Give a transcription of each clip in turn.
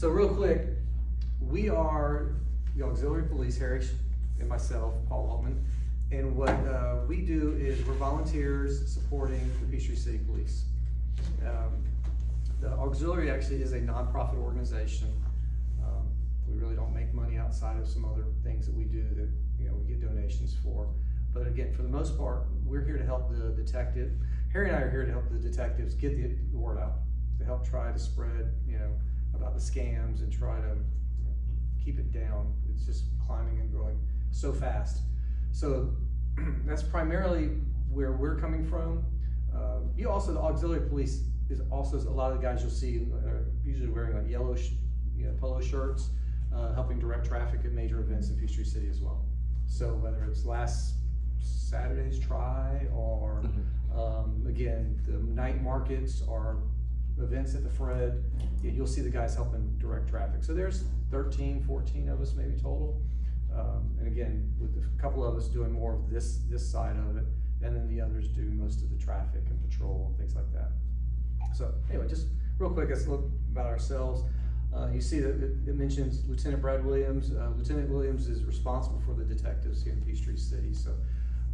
So real quick, we are the auxiliary police, Harry and myself, Paul Altman, and what we do is we're volunteers supporting the Peachtree City Police. The auxiliary actually is a nonprofit organization. We really don't make money outside of some other things that we do that we get donations for. But again, for the most part, we're here to help the detective. Harry and I are here to help the detectives get the word out, to help try to spread, about the scams and try to keep it down. It's just climbing and growing so fast. So that's primarily where we're coming from. The auxiliary police is also a lot of the guys you'll see are usually wearing like yellow polo shirts, helping direct traffic at major events in Peachtree City as well. So whether it's last Saturday's try or again, the night markets or events at the Fred, you'll see the guys helping direct traffic. So there's 13, 14 of us maybe total. And again, with a couple of us doing more of this side of it, and then the others do most of the traffic and patrol and things like that. So anyway, just real quick, let's look about ourselves. You see that it mentions Lieutenant Brad Williams. Lieutenant Williams is responsible for the detectives here in Peachtree City. So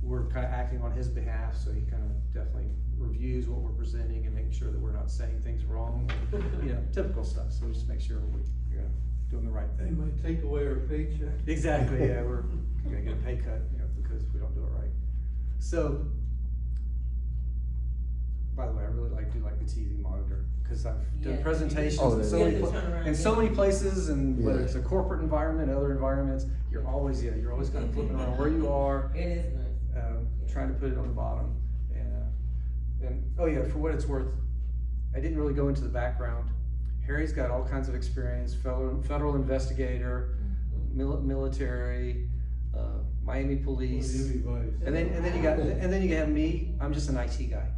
we're kind of acting on his behalf. So he kind of definitely reviews what we're presenting and making sure that we're not saying things wrong. Typical stuff. So we just make sure we're doing the right thing. They might take away our paycheck. Exactly, yeah, we're gonna get a pay cut, because we don't do it right. So, by the way, I really do like the TV monitor, because I've done presentations in so many places, and whether it's a corporate environment, other environments, you're always kind of flipping around where you are. It is nice. Trying to put it on the bottom, and oh yeah, for what it's worth, I didn't really go into the background. Harry's got all kinds of experience, federal investigator, military, Miami police, and then you have me. I'm just an IT guy.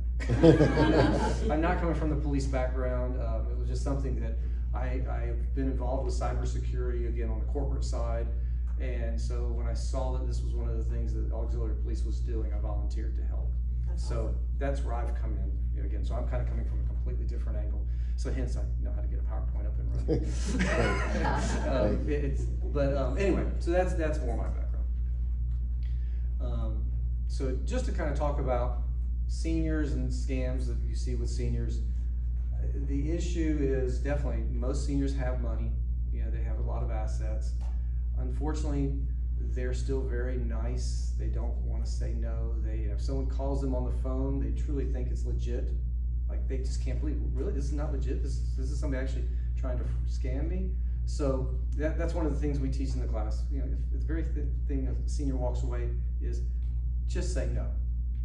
I'm not coming from the police background. It was just something that I've been involved with cybersecurity again on the corporate side, and so when I saw that this was one of the things that auxiliary police was doing, I volunteered to help. So that's where I've come in again. So I'm kind of coming from a completely different angle. So hence I know how to get a PowerPoint up and running. Anyway, so that's more my background. So just to kind of talk about seniors and scams that you see with seniors, the issue is definitely most seniors have money. They have a lot of assets. Unfortunately, they're still very nice. They don't want to say no. If someone calls them on the phone, they truly think it's legit. Like they just can't believe, really, this is not legit. This is somebody actually trying to scam me. So that's one of the things we teach in the class. If the very thing a senior walks away is just say no,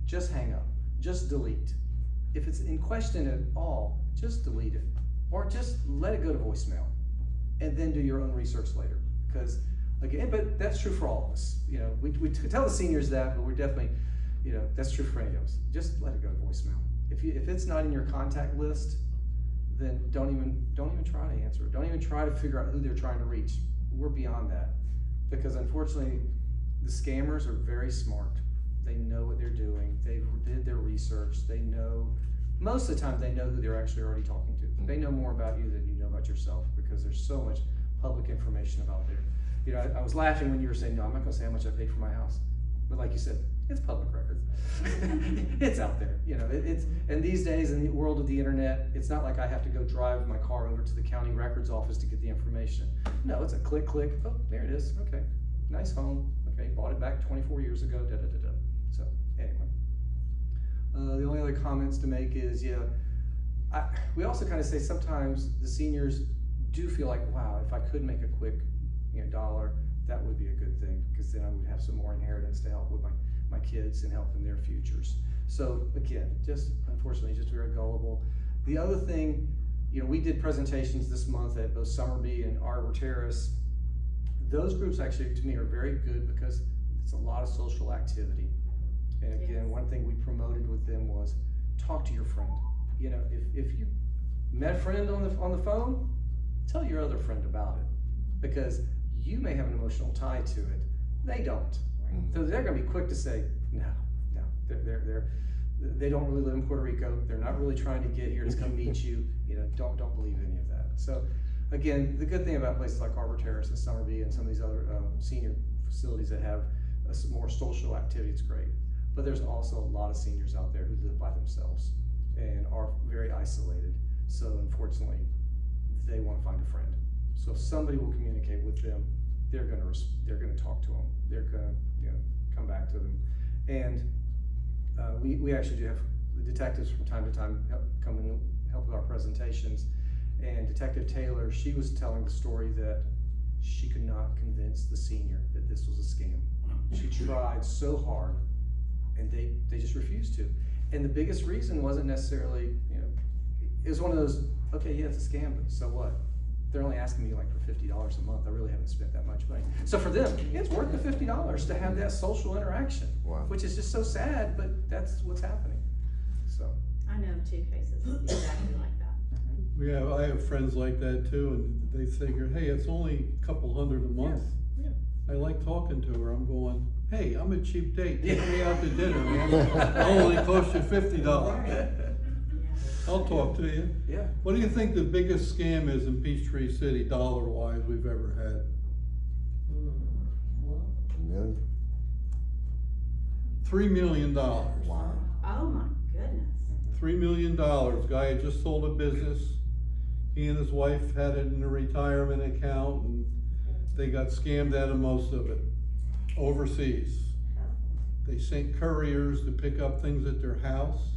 just hang up, just delete. If it's in question at all, just delete it, or just let it go to voicemail, and then do your own research later. Because again, but that's true for all of us. We tell the seniors that, but we're definitely, that's true for any of us. Just let it go to voicemail. If it's not in your contact list, then don't even try to answer it. Don't even try to figure out who they're trying to reach. We're beyond that, because unfortunately, the scammers are very smart. They know what they're doing. They did their research. They know, most of the time, they know who they're actually already talking to. They know more about you than you know about yourself, because there's so much public information about there. I was laughing when you were saying, no, I'm not gonna say how much I paid for my house. But like you said, it's public record. It's out there, and these days in the world of the internet, it's not like I have to go drive my car over to the county records office to get the information. No, it's a click, oh, there it is, okay, nice home, okay, bought it back 24 years ago, da-da-da-da. So anyway, the only other comments to make is, we also kind of say sometimes the seniors do feel like, wow, if I could make a quick dollar, that would be a good thing, because then I would have some more inheritance to help with my kids and help in their futures. So again, just unfortunately, just very gullible. The other thing, we did presentations this month at both Summerby and Arbor Terrace. Those groups actually, to me, are very good because it's a lot of social activity. And again, one thing we promoted with them was talk to your friend. If you met a friend on the phone, tell your other friend about it, because you may have an emotional tie to it. They don't. So they're going to be quick to say, no. They don't really live in Puerto Rico. They're not really trying to get here to come meet you. Don't believe any of that. So again, the good thing about places like Arbor Terrace and Summerby and some of these other senior facilities that have more social activity, it's great. But there's also a lot of seniors out there who live by themselves and are very isolated. So unfortunately, they want to find a friend. So if somebody will communicate with them, they're gonna talk to them. They're gonna come back to them. And we actually do have the detectives from time to time come and help with our presentations. And Detective Taylor, she was telling the story that she could not convince the senior that this was a scam. She tried so hard, and they just refused to. And the biggest reason wasn't necessarily, it was one of those, okay, yeah, it's a scam, but so what? They're only asking me like for $50 a month. I really haven't spent that much money. So for them, it's worth the $50 to have that social interaction, which is just so sad, but that's what's happening. So I know 2 cases exactly like that. I have friends like that too, and they figure, hey, it's only a couple $100 a month. Yeah. I like talking to her. I'm going, hey, I'm a cheap date. Take me out to dinner, man. I'll only cost you $50. I'll talk to you. Yeah. What do you think the biggest scam is in Peachtree City, dollar-wise, we've ever had? $1 million. $3 million. Wow. Oh my goodness. $3 million. Guy had just sold a business. He and his wife had it in a retirement account, and they got scammed out of most of it overseas. They sent couriers to pick up things at their house.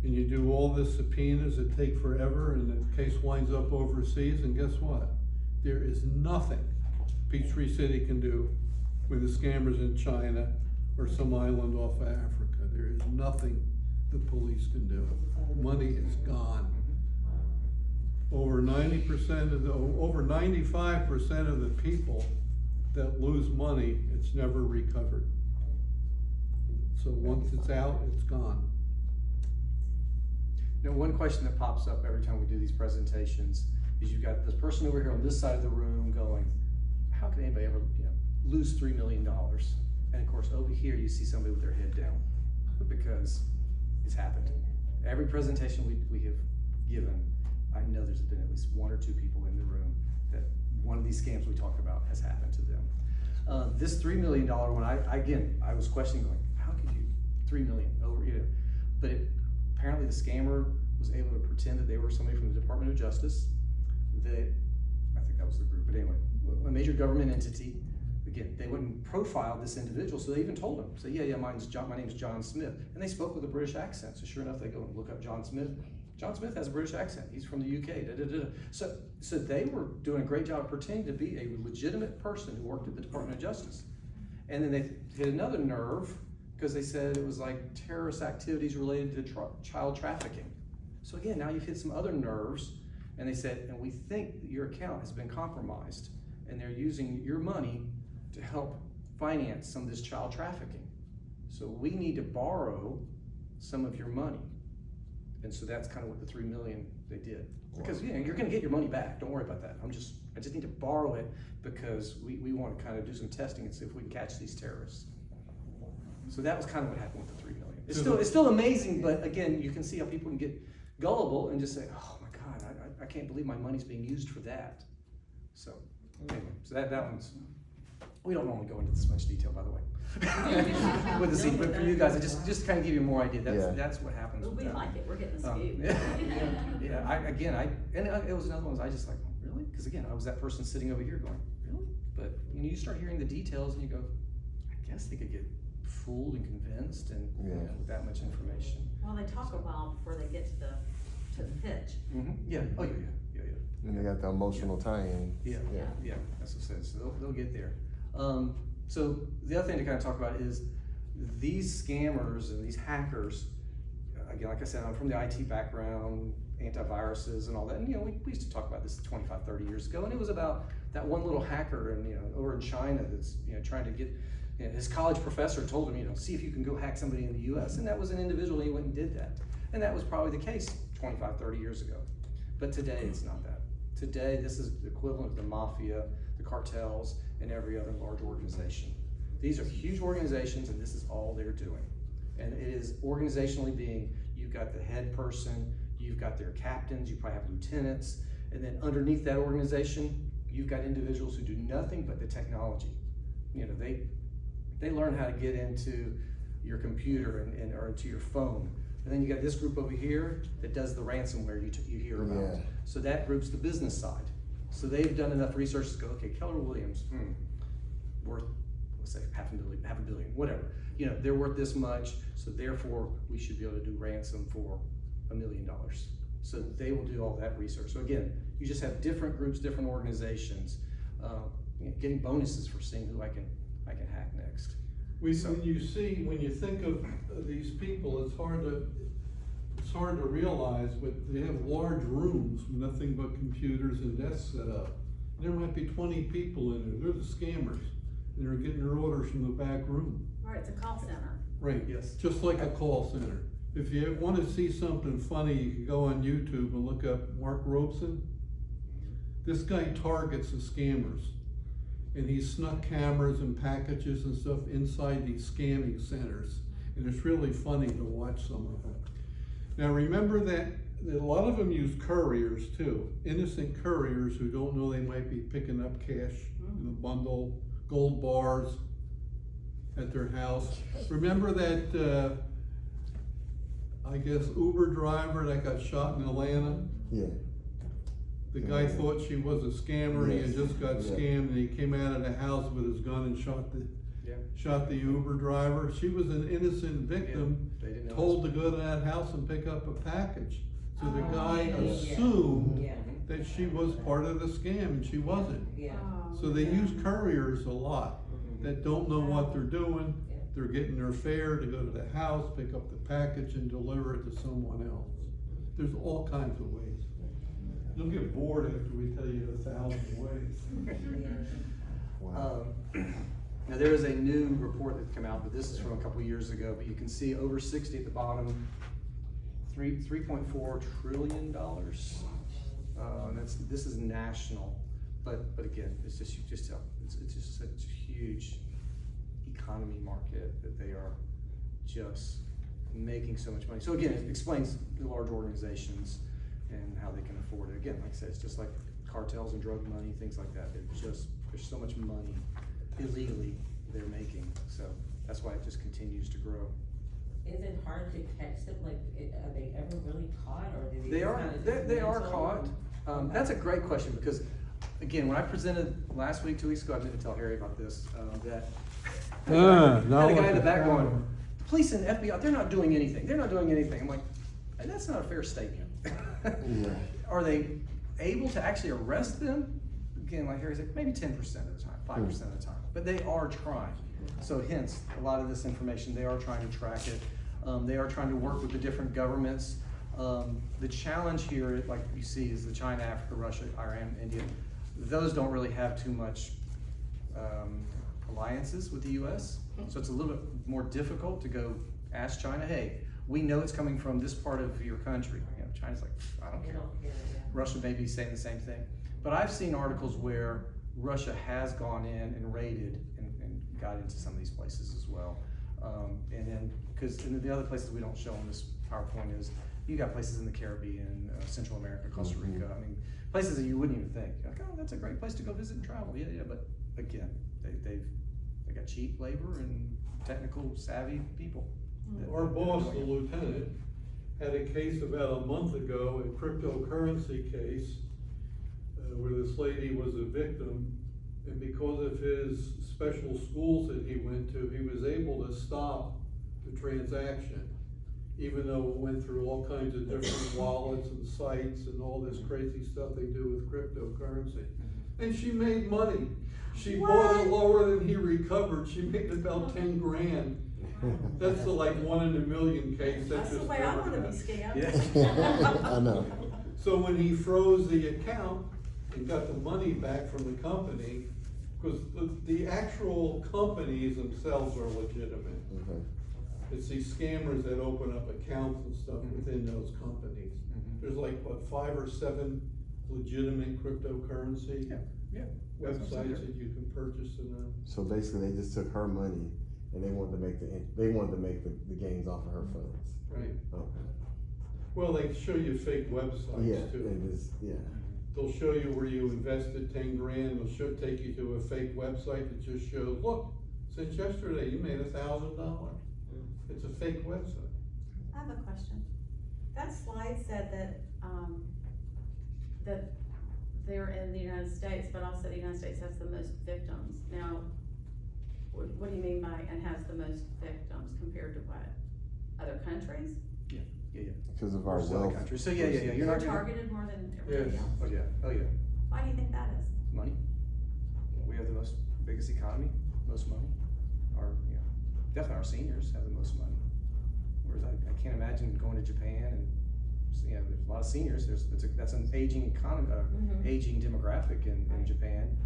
And you do all the subpoenas that take forever, and the case winds up overseas, and guess what? There is nothing Peachtree City can do with the scammers in China or some island off of Africa. There is nothing the police can do. Money is gone. Over 90% of over 95% of the people that lose money, it's never recovered. So once it's out, it's gone. Now, one question that pops up every time we do these presentations is you've got this person over here on this side of the room going, how can anybody ever lose $3 million? And of course, over here you see somebody with their head down because it's happened. Every presentation we have given, I know there's been at least 1 or 2 people in the room that one of these scams we talk about has happened to them. This $3 million one, I was questioning, going, how could you $3 million over, but apparently the scammer was able to pretend that they were somebody from the Department of Justice. I think that was the group, but anyway, a major government entity. Again, they wouldn't profile this individual, so they even told him, say, yeah, my name's John Smith. And they spoke with a British accent, so sure enough, they go and look up John Smith. John Smith has a British accent, he's from the UK, So they were doing a great job of pretending to be a legitimate person who worked at the Department of Justice. And then they hit another nerve, because they said it was like terrorist activities related to child trafficking. So again, now you've hit some other nerves, and they said, and we think that your account has been compromised, and they're using your money to help finance some of this child trafficking. So we need to borrow some of your money. And so that's kind of what the $3 million they did. Because you're gonna get your money back, don't worry about that. I just need to borrow it because we want to kind of do some testing and see if we can catch these terrorists. So that was kind of what happened with the $3 million. It's still amazing, but again, you can see how people can get gullible and just say, oh my God, I can't believe my money's being used for that. So anyway, so that one's, we don't normally go into this much detail, by the way, with the scene, but for you guys, just to kind of give you more idea, that's what happens. Well, we like it, we're getting the scoop. It was another one, I was just like, oh, really? Because again, I was that person sitting over here going, really? But you start hearing the details and you go, I guess they could get fooled and convinced and with that much information. Well, they talk a while before they get to the pitch. Mm-hmm. Yeah. Oh yeah. And they got the emotional tie-in. Yeah. That's what it says. So they'll get there. So the other thing to kind of talk about is these scammers and these hackers. Again, like I said, I'm from the IT background, antiviruses and all that. And we used to talk about this 25, 30 years ago, and it was about that one little hacker and over in China that's trying to get. His college professor told him, see if you can go hack somebody in the US. And that was an individual, he went and did that. And that was probably the case 25, 30 years ago. But today, it's not that. Today, this is the equivalent of the mafia, the cartels, and every other large organization. These are huge organizations, and this is all they're doing. And it is organizationally being, you've got the head person, you've got their captains, you probably have lieutenants, And then underneath that organization, you've got individuals who do nothing but the technology. You know, they learn how to get into your computer and or into your phone. And then you got this group over here that does the ransomware you hear about. Yeah. So that group's the business side. So they've done enough research to go, okay, Keller Williams, worth, let's say half a billion, whatever. You know, they're worth this much, so therefore we should be able to do ransom for $1 million. So they will do all that research. So again, you just have different groups, different organizations, you know, getting bonuses for seeing who I can hack next. When you think of these people, it's hard to realize, but they have large rooms, with nothing but computers and desks set up. There might be 20 people in there. They're the scammers. And they're getting their orders from the back room. Right, it's a call center. Right. Yes. Just like a call center. If you want to see something funny, you can go on YouTube and look up Mark Robeson. This guy targets the scammers. And he snuck cameras and packages and stuff inside these scamming centers. And it's really funny to watch some of them. Now remember that a lot of them use couriers too. Innocent couriers who don't know they might be picking up cash in a bundle, gold bars at their house. Remember that, I guess, Uber driver that got shot in Atlanta? Yeah. The guy thought she was a scammer, he had Yes. just got Yeah. scammed, and he came out of the house with his gun and shot the Uber driver. She was an innocent victim, They didn't know told to go to that house and pick up a package. So the guy yeah. assumed Yeah. that she was part of the scam, and she wasn't. Yeah. Oh, So they yeah. use couriers a lot that don't know what they're doing. Yeah. They're getting their fare to go to the house, pick up the package and deliver it to someone else. There's all kinds of ways. You'll get bored after we tell you 1,000 ways. Wow. Now there is a new report that's come out, but this is from a couple years ago, but you can see over 60 at the bottom, $3.4 trillion. This is national, but again, it's just such a huge economy market that they are just making so much money. So again, it explains the large organizations and how they can afford it. Again, like I said, it's just like cartels and drug money, things like that. There's so much money illegally they're making. So that's why it just continues to grow. Is it hard to catch them? Like, are they ever really caught, or do They just are, kinda just they are mental? caught. That's a great question because, again, when I presented last week, 2 weeks ago, I meant to tell Harry about this, that I had a guy in the back going, the police and the FBI, they're not doing anything. They're not doing anything. I'm like, and that's not a fair statement. Yeah. Are they able to actually arrest them? Again, like Harry said, maybe 10% of the time, 5% of the time, but they are trying. So hence, a lot of this information, they are trying to track it. They are trying to work with the different governments. The challenge here, like you see, is the China, Africa, Russia, Iran, India. Those don't really have too much alliances with the US. So it's a little bit more difficult to go ask China, hey, we know it's coming from this part of your country. You know, China's like, I don't They care. don't care, yeah. Russia may be saying the same thing. But I've seen articles where Russia has gone in and raided and got into some of these places as well. And then, because the other places we don't show on this PowerPoint is, you got places in the Caribbean, Central America, Costa Rica, I mean, places that you wouldn't even think. Like, oh, that's a great place to go visit and travel. Yeah, but again, they got cheap labor and technical savvy people. Our boss, the lieutenant, had a case about a month ago, a cryptocurrency case, where this lady was a victim, and because of his special schools that he went to, he was able to stop the transaction, even though it went through all kinds of different wallets and sites and all this crazy stuff they do with cryptocurrency. And she made money. She bought it lower than he recovered. She made about 10 grand. That's the like 1 in a million case. That's the way I wanna be scammed. Yeah. I know. So when he froze the account and got the money back from the company, because the actual companies themselves are legitimate. Okay. It's these scammers that open up accounts and stuff within those companies. There's like, what, 5 or 7 legitimate cryptocurrency Yeah. websites that you can purchase in them. So basically, they just took her money and they wanted to make the gains off of her funds. Right. Okay. Well, they show you fake websites Yeah, too. it is. Yeah. they'll show you where you invested 10 grand, they'll take you to a fake website that just shows, look, since yesterday, you made $1,000. It's a fake website. I have a question. That slide said that, that they're in the United States, but also the United States has the most victims. Now, what do you mean by, and has the most victims compared to what? Other countries? Yeah. Because of our Versus other wealth. countries. So yeah, you're We're not gonna, targeted more than everybody Yes. else? oh yeah, Why do you think that is? money. We have the biggest economy, most money. Definitely our seniors have the most money. Whereas I can't imagine going to Japan and, there's a lot of seniors, that's an aging economy, aging demographic in Japan.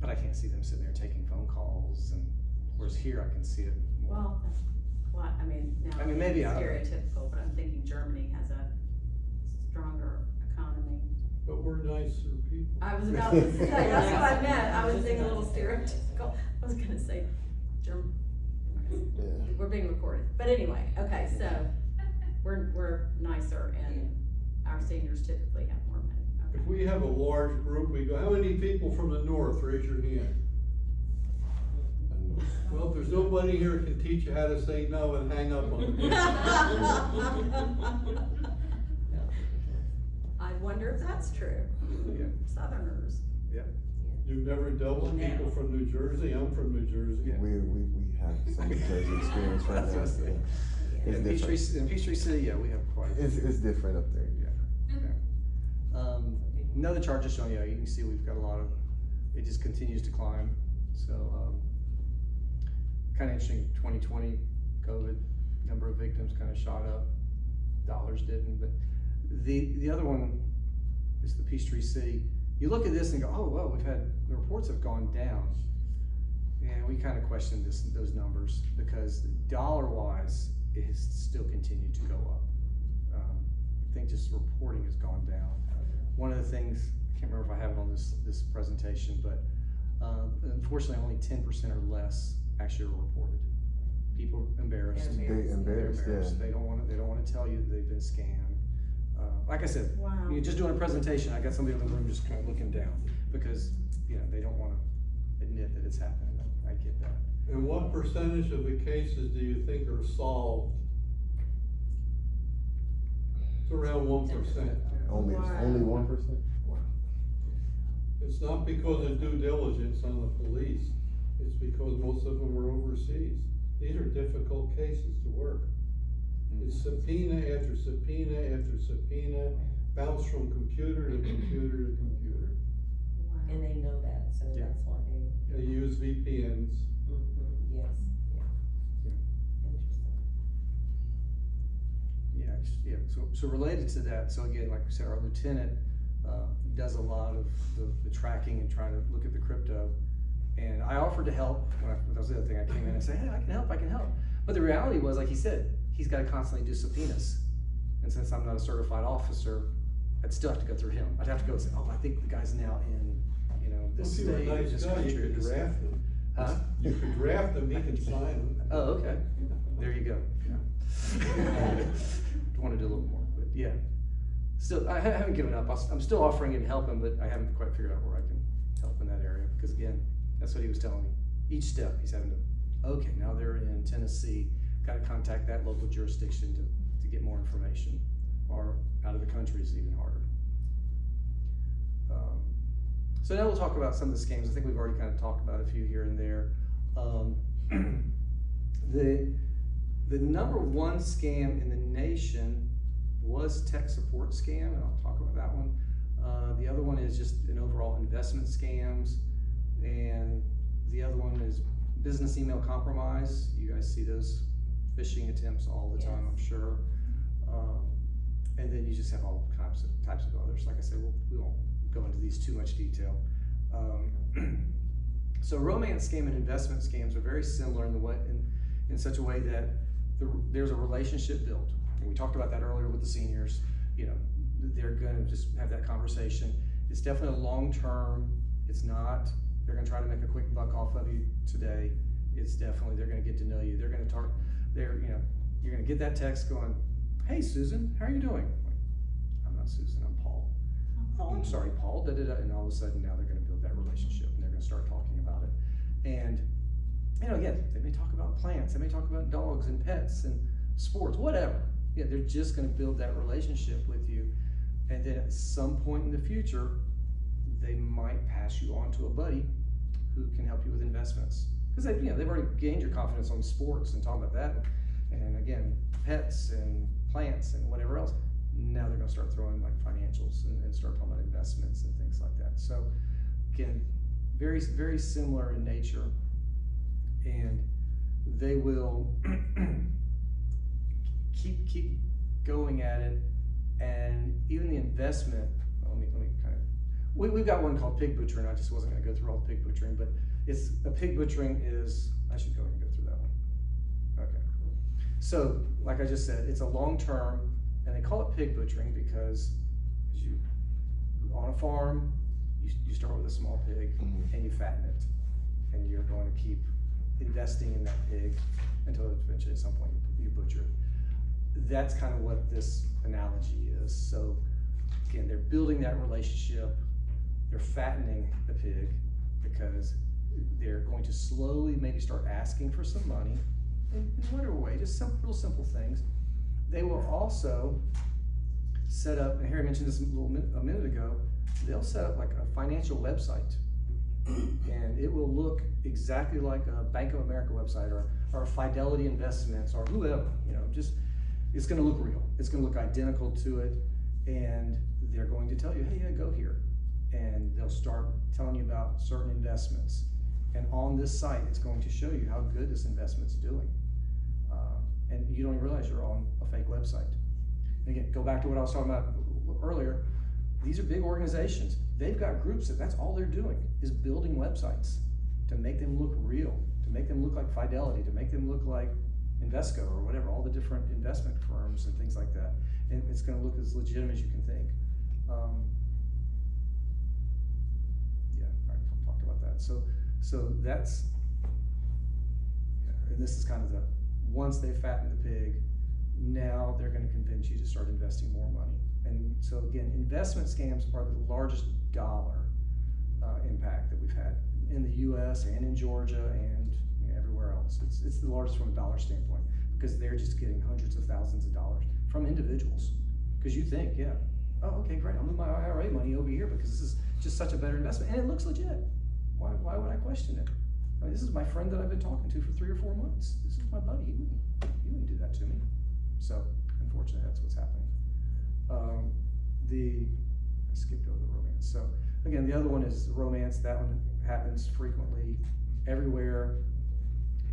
But I can't see them sitting there taking phone calls whereas here I can see it more. Well, what, I mean, now, I mean, maybe it's I- stereotypical, but I'm thinking Germany has a stronger economy. But we're nicer people. I was about to say, that's what I meant, I was being a little stereotypical, I was gonna say German. Yeah. We're being recorded, but anyway, okay, so, we're nicer and our seniors typically have more money, If okay. we have a large group, we go, how many people from the north, raise your hand? Well, if there's nobody here who can teach you how to say no and hang up on me. I wonder if that's true. Yeah. Southerners. You've never dealt with people from New Jersey? I'm from New Jersey. Yeah. We have some Jersey experience right That's now. what I was thinking. It's In different. Peachtree City, we have quite a few. It's different up there. Another chart just showing you can see we've got a lot of, it just continues to climb. So, kind of interesting, 2020, COVID, number of victims kind of shot up, dollars didn't, but the other one is the Peachtree City. You look at this and go, oh, well, the reports have gone down. And we kind of questioned those numbers because dollar-wise, it has still continued to go up. I think just reporting has gone down. One of the things, I can't remember if I have it on this presentation, but unfortunately only 10% or less actually are reported. People are embarrassed. They're They embarrassed, yeah. They don't want to tell you that they've been scammed. Like I said, Wow. just doing a presentation, I got somebody in the room just kind of looking down because they don't want to admit that it's happening. I get that. And what percentage of the cases do you think are solved? It's around 1%. Only Wow. 1%. It's not because of due diligence on the police, it's because most of them are overseas. These are difficult cases to work. It's subpoena after subpoena after subpoena, bounce from computer to computer to computer. Wow. And they know that, so Yeah. that's why they, They use VPNs. yes, Yeah. Interesting. So related to that, so again, like we said, our lieutenant does a lot of the tracking and trying to look at the crypto. And I offered to help that was the other thing. I came in and said, hey, I can help. But the reality was, like he said, he's got to constantly do subpoenas. And since I'm not a certified officer, I'd still have to go through him. I'd have to go and say, oh, I think the guy's now in, this If you're a state, nice this guy, country. you could this- draft them. Huh? You could draft them, he can sign them. Oh, okay. There you go. Want to do a little more, but yeah. Still, I haven't given up. I'm still offering him help him, but I haven't quite figured out where I can help in that area. Because again, that's what he was telling me. Each step he's having to, okay, now they're in Tennessee, got to contact that local jurisdiction to get more information. Or out of the country is even harder. So now we'll talk about some of the scams. I think we've already kind of talked about a few here and there. The number one scam in the nation was tech support scam, and I'll talk about that one. The other one is just an overall investment scams, and the other one is business email compromise. You guys see those phishing attempts all the time, I'm sure. And then you just have all types of others. Like I said, we won't go into these too much detail. So romance scam and investment scams are very similar in such a way that there's a relationship built. And we talked about that earlier with the seniors. They're gonna just have that conversation. It's definitely a long-term, it's not, they're gonna try to make a quick buck off of you today. It's definitely, they're gonna get to know you. They're gonna talk, you're gonna get that text going, hey Susan, how are you doing? I'm not Susan, I'm Paul. oh, I'm sorry, Paul, da-da-da, and all of a sudden now they're gonna build that relationship and they're gonna start talking about it. And, you know, again, they may talk about plants, they may talk about dogs and pets and sports, whatever. Yeah, they're just gonna build that relationship with you. And then at some point in the future, they might pass you on to a buddy who can help you with investments. Because they, you know, they've already gained your confidence on sports and talking about that. And again, pets and plants and whatever else. Now they're gonna start throwing like financials and start talking about investments and things like that. So again, very, very similar in nature. And they will keep going at it. And even the investment, let me kind of, we've got one called pig butchering. I just wasn't gonna go through all the pig butchering, but it's a pig butchering is, I should go ahead and go through that one. Okay. So, like I just said, it's a long term, and they call it pig butchering because you, on a farm, you start with a small pig and you fatten it. And you're going to keep investing in that pig until eventually at some point you butcher it. That's kind of what this analogy is. So again, they're building that relationship, they're fattening the pig because they're going to slowly maybe start asking for some money in whatever way, just some real simple things. They will also set up, and Harry mentioned this a minute ago, they'll set up like a financial website. And it will look exactly like a Bank of America website or a Fidelity Investments or whoever, you know, just, it's gonna look real. It's gonna look identical to it. And they're going to tell you, hey, yeah, go here. And they'll start telling you about certain investments. And on this site, it's going to show you how good this investment's doing. And you don't even realize you're on a fake website. And again, go back to what I was talking about earlier. These are big organizations. They've got groups that's all they're doing is building websites to make them look real, to make them look like Fidelity, to make them look like Invesco or whatever, all the different investment firms and things like that. And it's gonna look as legitimate as you can think. Yeah, I talked about that. So that's, yeah, and this is kind of the, once they fatten the pig, now they're gonna convince you to start investing more money. And so again, investment scams are the largest dollar impact that we've had in the US and in Georgia and everywhere else. It's the largest from a dollar standpoint because they're just getting hundreds of thousands of dollars from individuals. Because you think, yeah, oh, okay, great, I'll move my IRA money over here because this is just such a better investment and it looks legit. Why would I question it? I mean, this is my friend that I've been talking to for 3 or 4 months. This is my buddy, he wouldn't do that to me. So, unfortunately, that's what's happening. I skipped over the romance. So, again, the other one is romance. That one happens frequently, everywhere.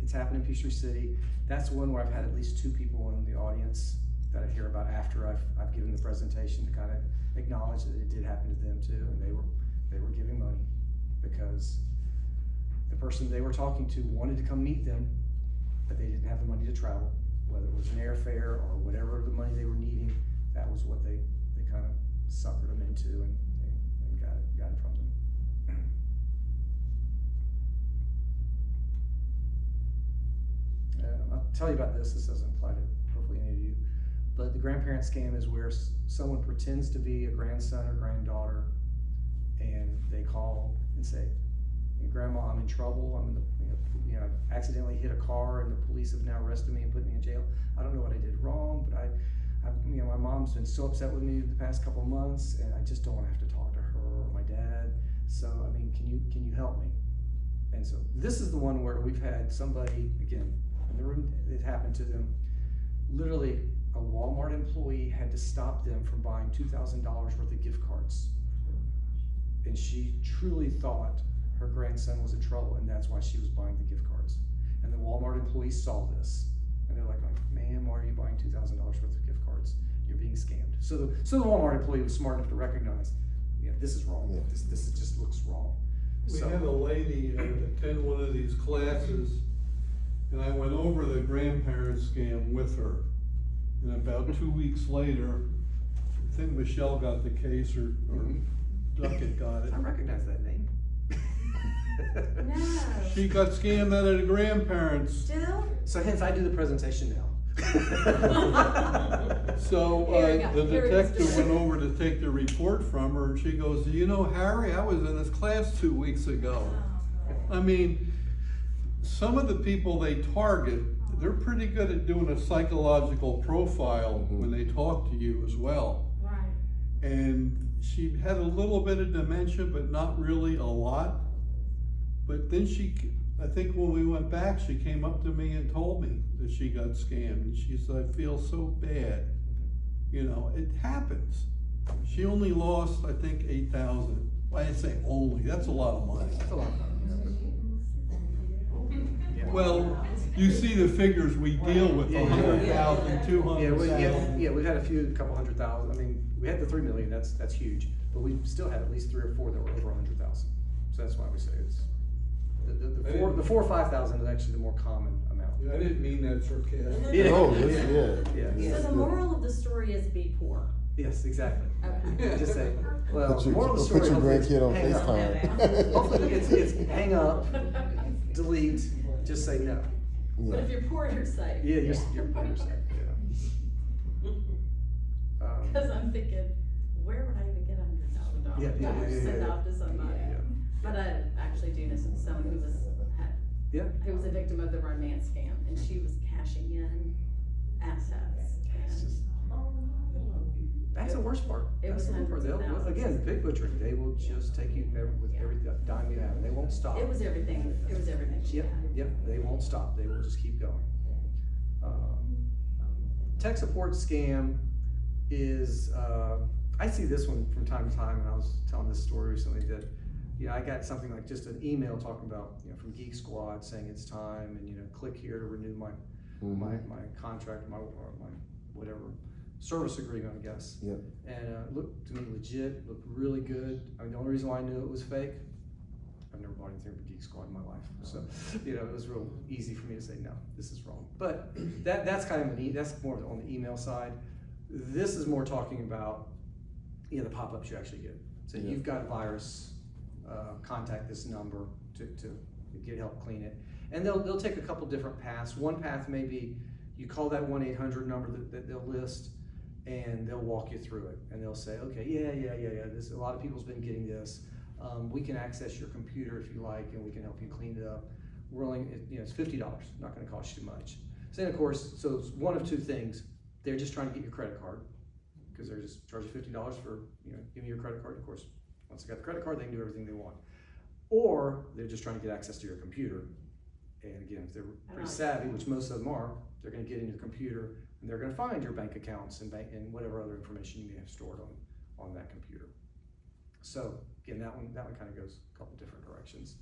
It's happened in Peachtree City. That's one where I've had at least 2 people in the audience that I hear about after I've given the presentation to kind of acknowledge that it did happen to them too, and they were giving money because the person they were talking to wanted to come meet them, but they didn't have the money to travel, whether it was an airfare or whatever the money they were needing. That was what they kind of suckered them into and got it from them. I'll tell you about this. This doesn't apply to hopefully any of you, but the grandparent scam is where someone pretends to be a grandson or granddaughter, and they call and say, "Grandma, I'm in trouble. I'm in the, I accidentally hit a car, and the police have now arrested me and put me in jail. I don't know what I did wrong, but my mom's been so upset with me the past couple of months, and I just don't want to have to talk to her or my dad. So, I mean, can you help me?" And so this is the one where we've had somebody, again, in the room, it happened to them. Literally, a Walmart employee had to stop them from buying $2,000 worth of gift cards. And she truly thought her grandson was in trouble, and that's why she was buying the gift cards. And the Walmart employees saw this, and they're like, "Ma'am, why are you buying $2,000 worth of gift cards? You're being scammed." So the Walmart employee was smart enough to recognize, this is wrong. Yeah. This just looks wrong. We had a lady attend one of these classes, and I went over the grandparent scam with her. And about 2 weeks later, I think Michelle got the case, or Duckett got it. I recognize that name. No. She got scammed out of the grandparents. Still? So hence I do the presentation now. So, Here we go. the Here we go. detective went over to take the report from her, and she goes, you know, Harry, I was in this class 2 weeks ago. I mean, some of the people they target, they're pretty good at doing a psychological profile when they talk to you as well. Right. And she had a little bit of dementia, but not really a lot. But then I think when we went back, she came up to me and told me that she got scammed. And she said, I feel so bad. You know, it happens. She only lost, I think, 8,000. Well, I say only, that's a lot of money. That's a lot of money. Yeah. Well, you see the figures we deal with, Yeah, 100,000, Yeah, 200,000. we've had a couple 100,000. I mean, we had the 3 million. That's huge. But we still had at least 3 or 4 that were over 100,000. So that's why we say it's the 4 or 5,000 is actually the more common amount. I didn't mean that sarcastically. Yeah. Oh, yeah. Yeah. So the moral of the story is be poor. Yes, exactly. Okay. Just say, well, Put your, moral of the story. put your hopefully it's grandkid on hang up. FaceTime. Hopefully it's hang up, delete, just say no. But if you're poor, you're safe. Yeah, you're safe. Yeah. Cause I'm thinking, where would I even get $100,000 Yeah. to send off to somebody? Yeah. But I actually do know someone who Yeah. who was a victim of the romance scam, and she was cashing in assets. It's And just- That's the worst part. It That's was the worst part. hundreds of They'll, thousands. again, pig butchering, they will just take you with every dime you have, and they won't stop. it was everything she Yep, had. yep, they won't stop, they will just keep going. Tech support scam is, I see this one from time to time, and I was telling this story recently that, I got something like just an email talking about, from Geek Squad saying it's time, and, click here to renew my contract, my whatever, service agreement, I guess. Yep. And it looked to me legit, looked really good. I mean, the only reason why I knew it was fake, I've never bought anything from Geek Squad in my life. So, it was real easy for me to say, no, this is wrong. But that's kind of that's more on the email side. This is more talking about, the pop-ups you actually get. So Yeah. you've got a virus, contact this number to get help clean it. And they'll take a couple different paths. One path may be you call that 1-800 number that they'll list, and they'll walk you through it. And they'll say, okay, yeah. A lot of people's been getting this. We can access your computer if you like, and we can help you clean it up. We're only, it's $50, not gonna cost you much. So then of course, so it's one of two things. They're just trying to get your credit card, because they're just charging $50 for, give me your credit card. Of course, once they got the credit card, they can do everything they want. Or they're just trying to get access to your computer. And again, if they're pretty savvy, which most of them are, they're gonna get in your computer and they're gonna find your bank accounts and whatever other information you may have stored on that computer. So again, that one kind of goes a couple different directions.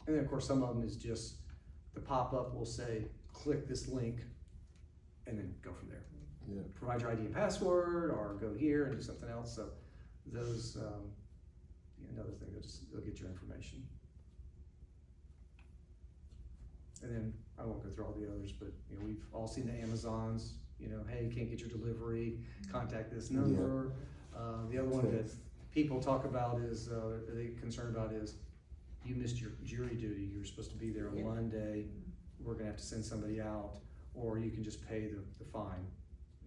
And then of course, some of them is just the pop-up will say, click this link, and then go from there. Yeah. Provide your ID and password, or go here and do something else. So those, another thing, they'll get your information. And then I won't go through all the others, but we've all seen the Amazons. Hey, can't get your delivery, contact this number. The other one that people talk about is, they concerned about is, you missed your jury duty. You were supposed to be there on Monday. We're gonna have to send somebody out, or you can just pay the fine.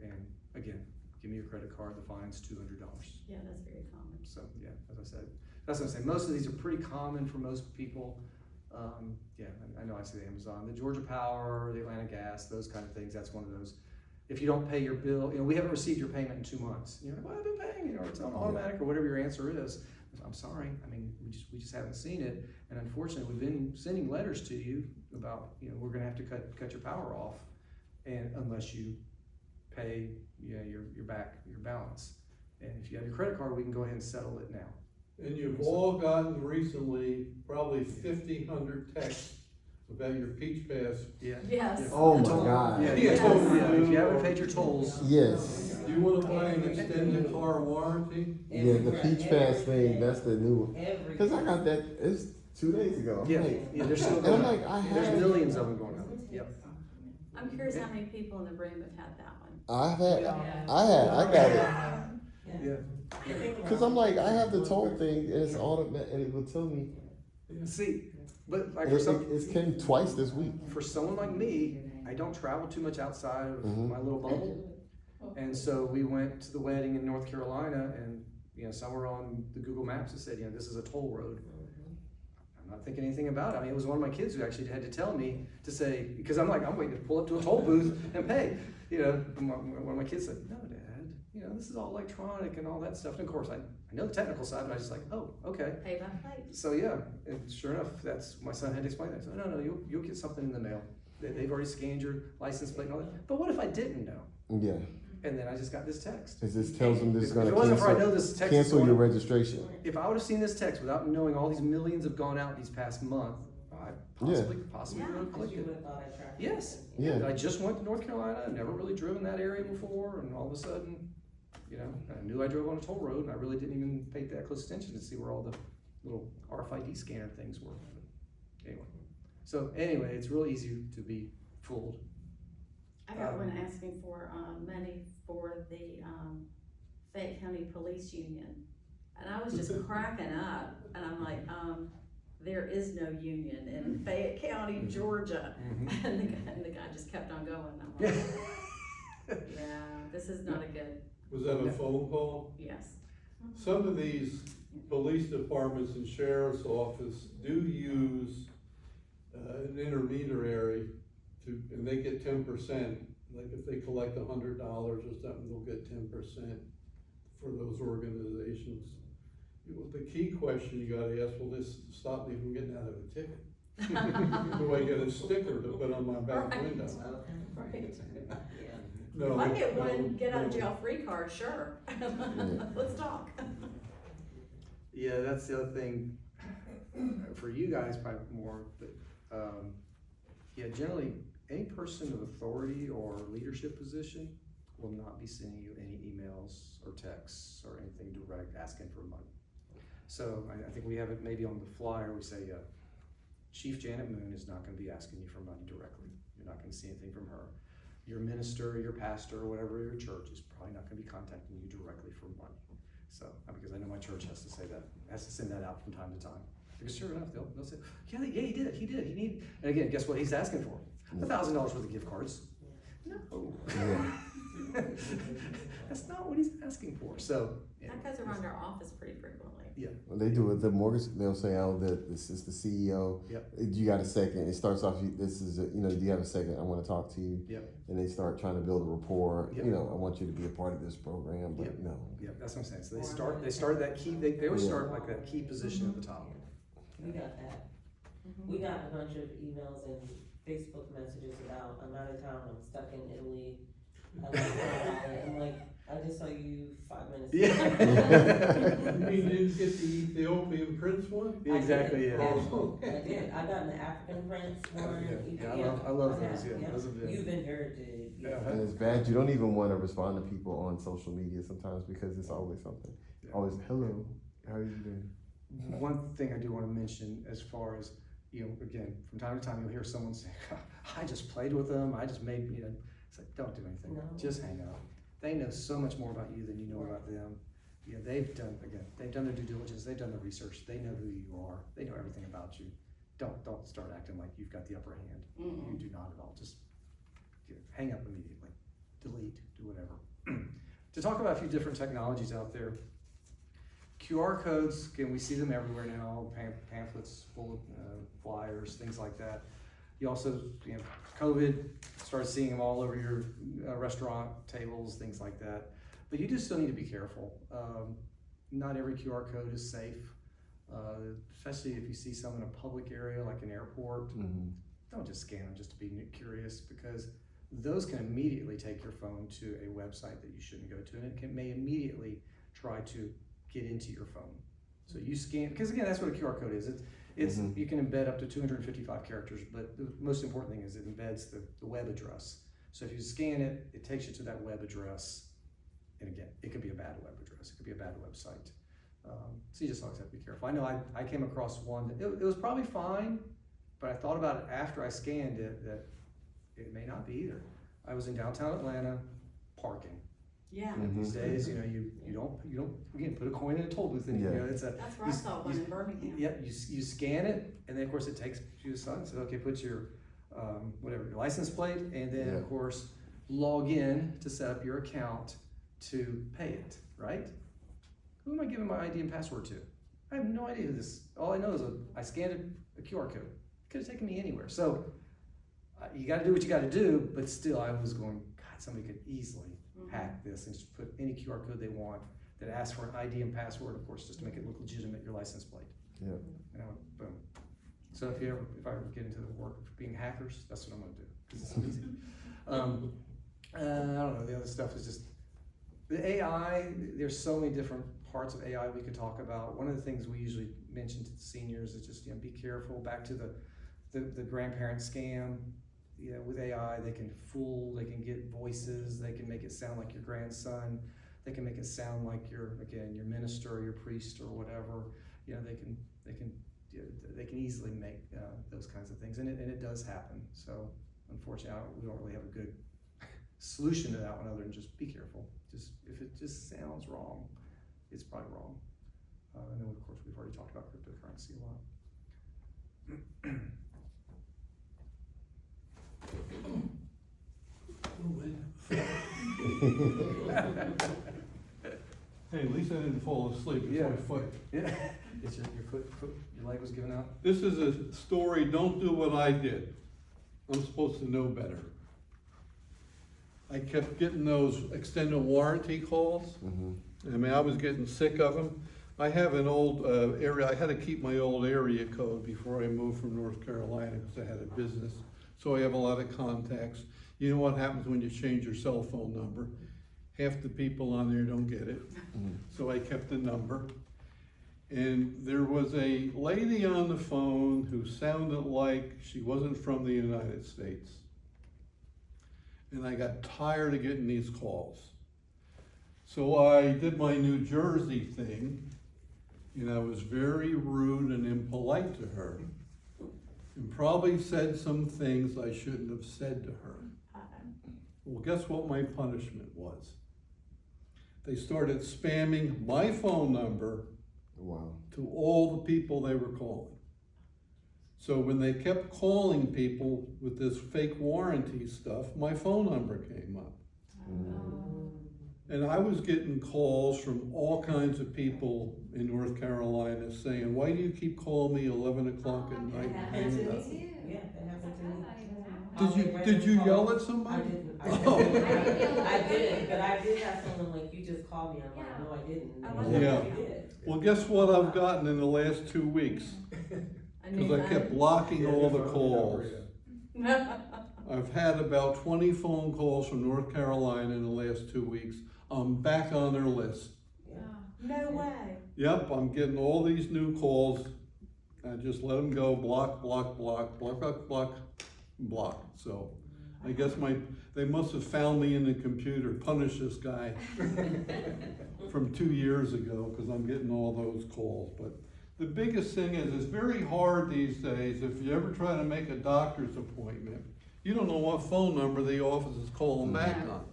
And again, give me your credit card. The fine's $200. Yeah, that's very common. So yeah, as I said, that's what I'm saying. Most of these are pretty common for most people. I know I see the Amazon, the Georgia Power, the Atlanta Gas, those kind of things. That's one of those. If you don't pay your bill, we haven't received your payment in 2 months. You're like, well, I've been paying, or it's on automatic, or whatever your answer is. I'm sorry. I mean, we just haven't seen it, and unfortunately, we've been sending letters to you about, we're going to have to cut your power off, and unless you pay, your balance. And if you have your credit card, we can go ahead and settle it now. And you've all gotten recently probably 1,500 texts about your Peach Pass. Yeah. Yes. Oh my Toll. God. Yeah, Yeah. if you haven't paid your tolls. Yes. Do you wanna buy an extended car warranty? Yeah, the Peach Pass thing, that's the new one. Every. Cause I got that, it's 2 days ago. I'm Yeah, like, there's still and going I'm on. like, I There's have, millions of them going on. Yep. I'm curious how many people in the room have had that one. I got it. Yeah. Cause I'm like, I have the toll thing and it's automatic and it will tell me. See, But like It's came twice this week. for someone like me, I don't travel too much outside of Mhm. my little bubble. And so we went to the wedding in North Carolina, and, somewhere on the Google Maps it said, this is a toll road. I'm not thinking anything about it. I mean, it was one of my kids who actually had to tell me to say, because I'm waiting to pull up to a toll booth and pay. One of my kids said, no, Dad, this is all electronic and all that stuff. And of course, I know the technical side, but I was just like, oh, okay. Pay by plate. So yeah, and sure enough, my son had to explain that. So no, you'll get something in the mail. They've already scanned your license plate and all that. But what if I didn't know? Yeah. And then I just got this text. It just tells them this is If gonna it wasn't for I know this text is cancel going- your registration. If I would have seen this text without knowing all these millions have gone out these past month, I possibly Yeah. would have Cause clicked you it. would've thought I tracked. Yes. Yeah. I just went to North Carolina, never really driven that area before, and all of a sudden, I knew I drove on a toll road, and I really didn't even pay that close attention to see where all the little RFID scanner things were. Anyway, it's real easy to be fooled. I got one asking for, money for the, Fayette County Police Union. And I was just cracking up, and I'm like, there is no union in Fayette County, Georgia. Mhm. And the guy just kept on going, and I'm like, yeah, this is not a good, Was that a phone call? yes. Some of these police departments and sheriff's office do use an intermediary and they get 10%. Like if they collect $100 or something, they'll get 10% for those organizations. The key question you gotta ask, will this stop me from getting out of a ticket? Do I get a sticker to put on my back Right. window? Right. No, If I get no, one get out of no. jail free card, sure. Let's talk. Yeah, that's the other thing, for you guys probably more, but, generally, any person of authority or leadership position will not be sending you any emails or texts or anything direct asking for money. So I think we have it maybe on the flyer, we say, Chief Janet Moon is not gonna be asking you for money directly. You're not gonna see anything from her. Your minister, your pastor, or whatever your church is probably not gonna be contacting you directly for money. So, because I know my church has to say that, has to send that out from time to time. Because sure enough, they'll say, yeah, he did. And again, guess what he's asking for? $1,000 worth of gift cards. No. Yeah. That's not what he's asking for, so. That goes around our office pretty frequently. They do it. The mortgage. They'll say, "Oh, this is the CEO. Yep. You got a second?" It starts off. This is. Do you have a second? I want to talk to you. Yep. And they start trying to build a rapport. Yep. I want you to be a part of this program, but Yep. no. Yeah, that's what I'm saying. So they start that key, they always start like that key position at the top. We got that. We got a bunch of emails and Facebook messages about, I'm out of town, I'm stuck in Italy. I'm like, I just saw you 5 minutes ago. Yeah. You mean didn't get the Ethiopian prince one? Exactly, yeah. Oh. I did, I got an African prince one. Yeah, I love those, yeah. Those are good. You've inherited. Yeah. And it's bad. You don't even want to respond to people on social media sometimes because it's always something. Yeah. Always, hello, how are you doing? One thing I do want to mention as far as, again, from time to time you'll hear someone say, I just played with them, I just made, it's like, don't do anything, No. just hang out. They know so much more about you than you know about them. They've done their due diligence, they've done the research, they know who you are, they know everything about you. Don't start acting like you've got the upper hand. Mm-mm. You do not at all, just hang up immediately, delete, do whatever. To talk about a few different technologies out there, QR codes, again, we see them everywhere now, pamphlets full of flyers, things like that. You also, COVID, started seeing them all over your restaurant tables, things like that. But you just still need to be careful. Not every QR code is safe, especially if you see some in a public area like an airport. Mm-hmm. Don't just scan them just to be curious, because those can immediately take your phone to a website that you shouldn't go to, and it may immediately try to get into your phone. So you scan, because again, that's what a QR code is. It's Mm-hmm. You can embed up to 255 characters, but the most important thing is it embeds the web address. So if you scan it, it takes you to that web address. And again, it could be a bad web address, it could be a bad website. So you just always have to be careful. I know I came across one that it was probably fine, but I thought about it after I scanned it that it may not be either. I was in downtown Atlanta parking, Yeah, These days, you don't, again, put a coin in a toll booth and, Yeah. it's a. that's where I saw one in Birmingham. Yep, you scan it, and then of course it takes you to sign, so okay, put your, whatever, your license plate, and then Yeah. of course, log in to set up your account to pay it, right? Who am I giving my ID and password to? I have no idea who this, all I know is I scanned a QR code. Could've taken me anywhere, so, you gotta do what you gotta do, but still, I was going, God, somebody could easily hack this and just put any QR code they want that asks for an ID and password, of course, just to make it look legitimate, your license plate. Yeah. And I went, boom. So if I ever get into the work of being hackers, that's what I'm gonna do, because it's easy. I don't know, the other stuff is just, the AI, there's so many different parts of AI we could talk about. One of the things we usually mention to the seniors is just, be careful, back to the grandparent scam. With AI, they can fool, they can get voices, they can make it sound like your grandson, they can make it sound like your minister or your priest or whatever. They can easily make those kinds of things, and it does happen. So unfortunately, we don't really have a good solution to that one other than just be careful. Just if it just sounds wrong, it's probably wrong. And then of course we've already talked about cryptocurrency a lot. Hey, at least I didn't fall asleep, it's Yeah. my foot. Yeah, it's your foot, your leg was giving out. This is a story, don't do what I did. I'm supposed to know better. I kept getting those extended warranty calls. Mm-hmm. I mean, I was getting sick of them. I have an old area, I had to keep my old area code before I moved from North Carolina because I had a business. So I have a lot of contacts. You know what happens when you change your cell phone number? Half the people on there don't get it. So I kept the number. And there was a lady on the phone who sounded like she wasn't from the United States. And I got tired of getting these calls. So I did my New Jersey thing, and I was very rude and impolite to her, and probably said some things I shouldn't have said to her. Well, guess what my punishment was? They started spamming my phone number Wow. to all the people they were calling. So when they kept calling people with this fake warranty stuff, my phone number came up. And I was getting calls from all kinds of people in North Carolina saying, why do you keep calling me 11 o'clock at night? That and happened hanging to up?" me. Yeah, that happened to me. Did you yell at I somebody? didn't. Oh. I didn't, but I did have someone like, you just called me. I'm like, no, I didn't. I And wasn't- Yeah. you did. Well, guess what I've gotten in the last 2 weeks? Because I kept blocking all the calls. I've had about 20 phone calls from North Carolina in the last 2 weeks. I'm back on their list. No way. Yep, I'm getting all these new calls. I just let them go, block, block, block, block, block, block, block. So I guess they must have found me in the computer, punish this guy from 2 years ago, because I'm getting all those calls. But the biggest thing is, it's very hard these days, if you ever try to make a doctor's appointment, you don't know what phone number the office is calling back on.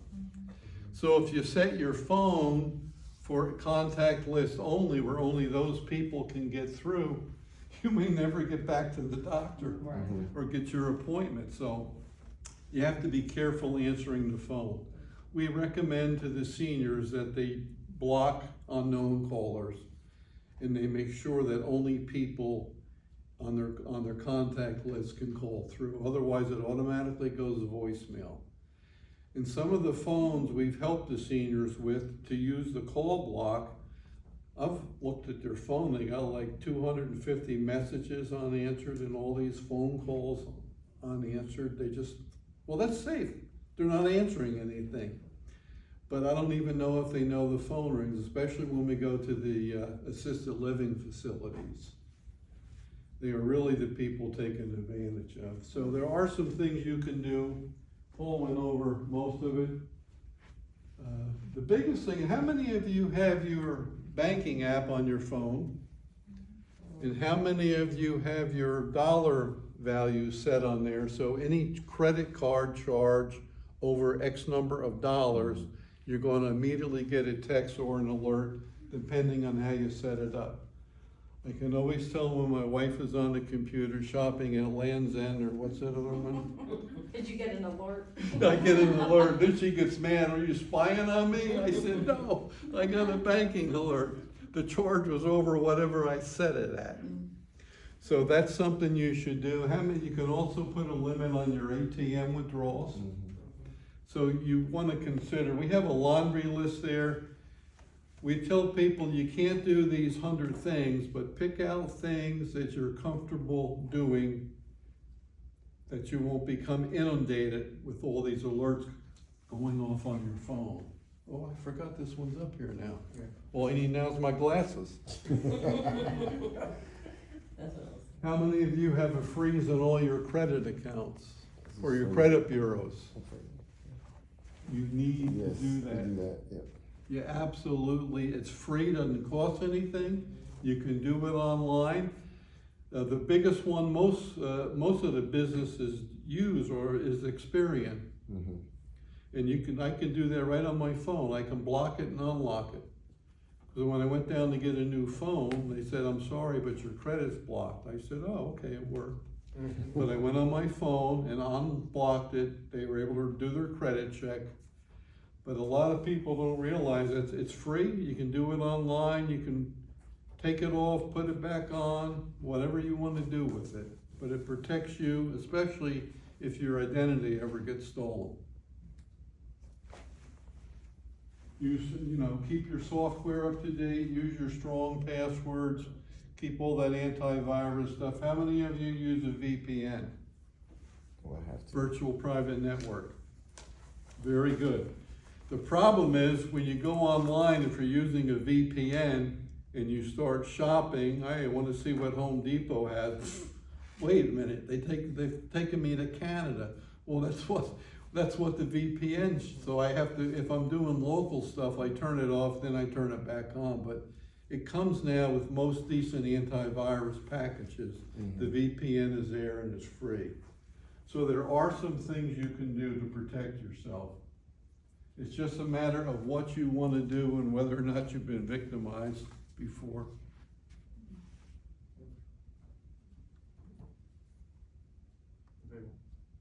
So if you set your phone for contact list only, where only those people can get through, you may never get back to the doctor or get your appointment. So you have to be careful answering the phone. We recommend to the seniors that they block unknown callers, and they make sure that only people on their contact list can call through. Otherwise, it automatically goes to voicemail. And some of the phones we've helped the seniors with to use the call block, I've looked at their phone, they got like 250 messages unanswered and all these phone calls unanswered. Well, that's safe. They're not answering anything. But I don't even know if they know the phone rings, especially when we go to the assisted living facilities. They are really the people taken advantage of. So there are some things you can do. Paul went over most of it. The biggest thing, how many of you have your banking app on your phone? And how many of you have your dollar value set on there? So any credit card charge over X number of dollars, you're gonna immediately get a text or an alert, depending on how you set it up. I can always tell when my wife is on the computer shopping at Land's End, or what's that other one? Did you get an alert? I get an alert, then she gets mad, are you spying on me? I said, no, I got a banking alert. The charge was over whatever I set it at. So that's something you should do. You can also put a limit on your ATM withdrawals. So you wanna consider, we have a laundry list there. We tell people you can't do these 100 things, but pick out things that you're comfortable doing, that you won't become inundated with all these alerts going off on your phone. Oh, I forgot this one's up here now. Yeah. All I need now is my glasses. That's what I was. How many of you have a freeze on all your credit accounts or your credit bureaus? You need to Yes, do we that. do that, yep. Yeah, absolutely. It's free, doesn't cost anything. You can do it online. The biggest one most of the businesses use is Experian. Mhm. And I can do that right on my phone. I can block it and unlock it. Because when I went down to get a new phone, they said, I'm sorry, but your credit's blocked. I said, oh, okay, it worked. But I went on my phone and unblocked it. They were able to do their credit check. But a lot of people don't realize that it's free. You can do it online. You can take it off, put it back on, whatever you want to do with it. But it protects you, especially if your identity ever gets stolen. Keep your software up to date, use your strong passwords, keep all that antivirus stuff. How many of you use a VPN? Well, I have to. Virtual private network. Very good. The problem is when you go online, if you're using a VPN and you start shopping, I want to see what Home Depot has. Wait a minute, they've taken me to Canada. Well, that's what the VPN, so I have to, if I'm doing local stuff, I turn it off, then I turn it back on. But it comes now with most decent antivirus packages. Mhm. The VPN is there and it's free. So there are some things you can do to protect yourself. It's just a matter of what you want to do and whether or not you've been victimized before.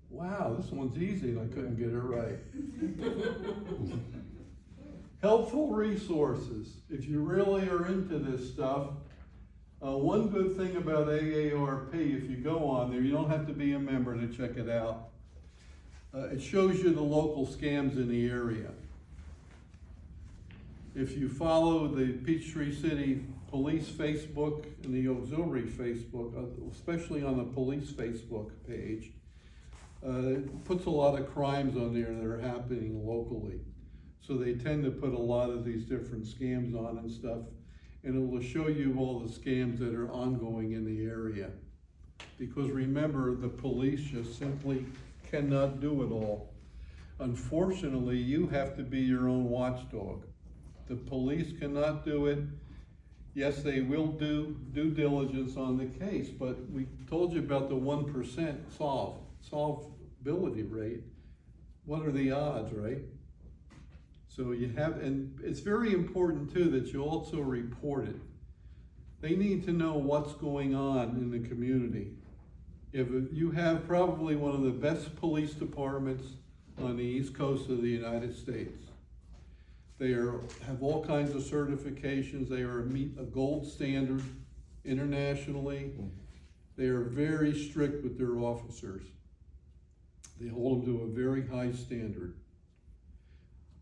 Wow, this one's easy and I couldn't get it right. Helpful resources. If you really are into this stuff, one good thing about AARP, if you go on there, you don't have to be a member to check it out. It shows you the local scams in the area. If you follow the Peachtree City Police Facebook and the Auxiliary Facebook, especially on the police Facebook page, it puts a lot of crimes on there that are happening locally. So they tend to put a lot of these different scams on and stuff, and it will show you all the scams that are ongoing in the area. Because remember, the police just simply cannot do it all. Unfortunately, you have to be your own watchdog. The police cannot do it. Yes, they will do due diligence on the case, but we told you about the 1% solvability rate. What are the odds, right? So you have, and it's very important too that you also report it. They need to know what's going on in the community. If you have probably one of the best police departments on the East Coast of the United States. They have all kinds of certifications. They meet a gold standard internationally. They are very strict with their officers. They hold them to a very high standard.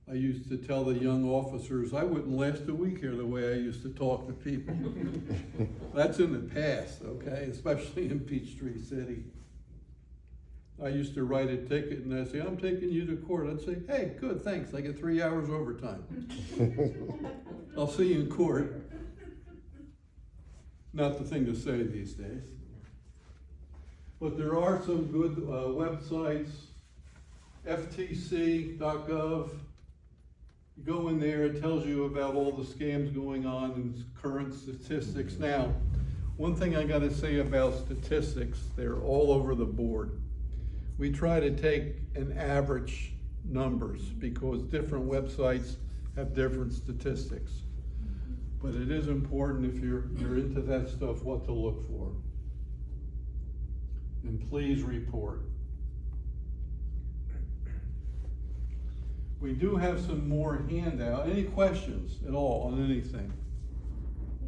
I used to tell the young officers, I wouldn't last a week here the way I used to talk to people. That's in the past, okay, especially in Peachtree City. I used to write a ticket and I'd say, I'm taking you to court. I'd say, hey, good, thanks, I get 3 hours overtime. I'll see you in court. Not the thing to say these days. But there are some good websites, ftc.gov. You go in there, it tells you about all the scams going on and current statistics. Now, one thing I gotta say about statistics, they're all over the board. We try to take an average numbers, because different websites have different statistics. But it is important, if you're into that stuff, what to look for. And please report. We do have some more handout. Any questions at all on anything?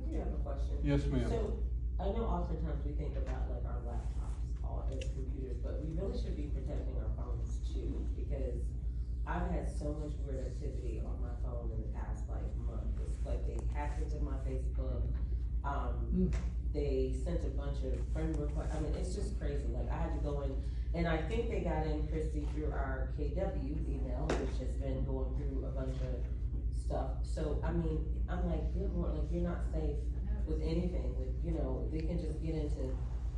I do have a question. Yes, ma'am. So, I know oftentimes we think about like our laptops, all as computers, but we really should be protecting our phones too, because I've had so much weird activity on my phone in the past like month. It's like they hacked into my Facebook, they sent a bunch of friend requests, I mean, it's just crazy, like I had to go in, and I think they got in, Christy, through our KW email, which has been going through a bunch of stuff. So, I mean, I'm like, good Lord, like, you're not safe with anything, with, you know, they can just get into,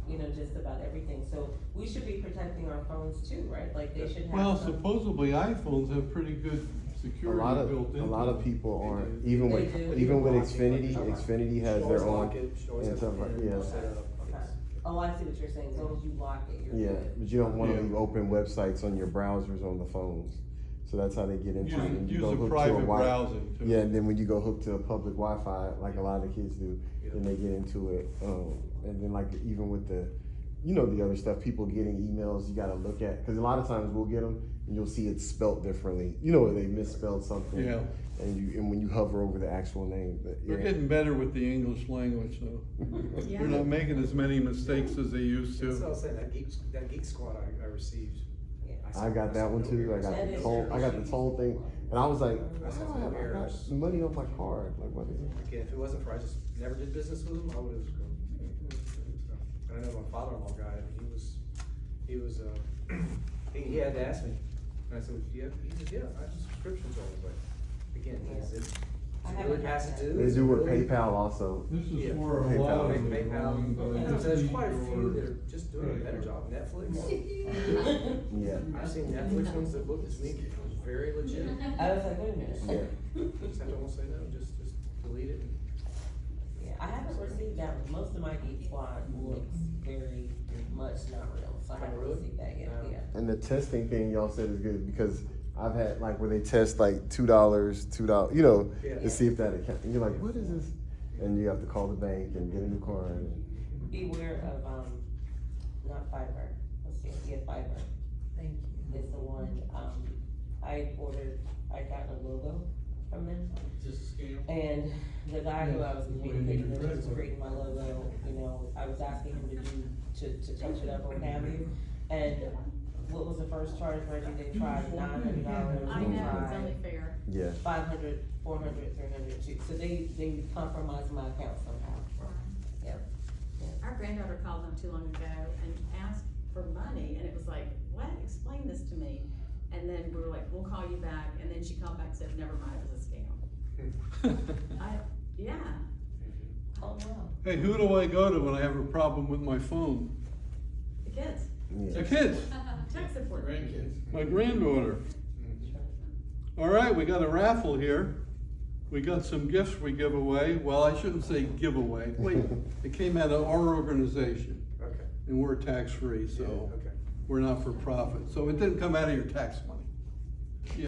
you know, just about everything. So, we should be protecting our phones too, right? Like, they should have Well, some. supposedly iPhones have pretty good security built into A lot of them. people They aren't, do. even They with, do. even with Block it, Xfinity, like, Xfinity has Always their lock own. it, should always and have stuff like- pin yeah. set up. Okay. Oh, I see what you're saying, as long as you lock it, you're Yeah, good. but you don't wanna Yeah. leave open websites on your browsers on the phones. So that's how they get into it. When you Use go a hook to private Wi- browsing too. Yeah, and then when you go hook to a public Wi-Fi, like a lot of the kids do, Yeah. then they get into it. And then like even with the, you know, the other stuff, people getting emails, you gotta look at, cause a lot of times we'll get them and you'll see it spelt differently. You know, they misspelled something. Yeah. And when you hover over the actual name, but They're yeah. getting better with the English language, though. Yeah. They're not making as many mistakes as they used That's what I to. was saying, that Geek Squad I received. Yeah. I got that one too. I got That the is toll. I got the toll thing, and I was like, That's "Wow, some I got errors. money on my card. Like, what is it?" Again, if it wasn't for, I just never did business with him, I would've. And I know my father-in-law guy, and he had to ask me, and I said, he said, yeah, I have subscriptions on it, but again, is it I really haven't past had due? They Is do it with really- PayPal also. This is Yeah. for a PayPal. lot of PayPal. them going by There's quite a few or- that are just doing a better job, Netflix. Yeah. I've seen Netflix ones that look to me very legit. I was like, wait a minute. Yeah. Just have to almost say no, just delete it. Yeah, I haven't received that one. Most of my Geek Squad looks very much not real, so I haven't Really? received that yet, No. yeah. And the testing thing y'all said is good because I've had like where they test like $2, you know, Yeah. to see if that account. And you're like, what is this? And you have to call the bank and get a new card. And, Beware of, not Fiverr, let's see, yeah, Fiverr. Thank you. Is the one, I got a logo from them. And the guy who I was communicating with was creating my logo, you know, I was asking him to touch it up or what have you. And what was the first charge, Reggie? They tried $900, I they know, it's tried only fair. yeah. 500, 400, 300 too. So they compromised my account somehow. Yep. Our granddaughter called not too long ago and asked for money, and it was like, what, explain this to me. And then we were like, we'll call you back, and then she called back and said, never mind, it was a scam. Yeah, Oh, wow. Hey, who do I go to when I have a problem with my phone? the kids, The Yeah. kids, tech support. my granddaughter. All right, we got a raffle here. We got some gifts we give away. Well, I shouldn't say giveaway. Wait, it came out of our organization, Okay. and we're tax-free, so Okay. we're not for profit. So it didn't come out of your tax money.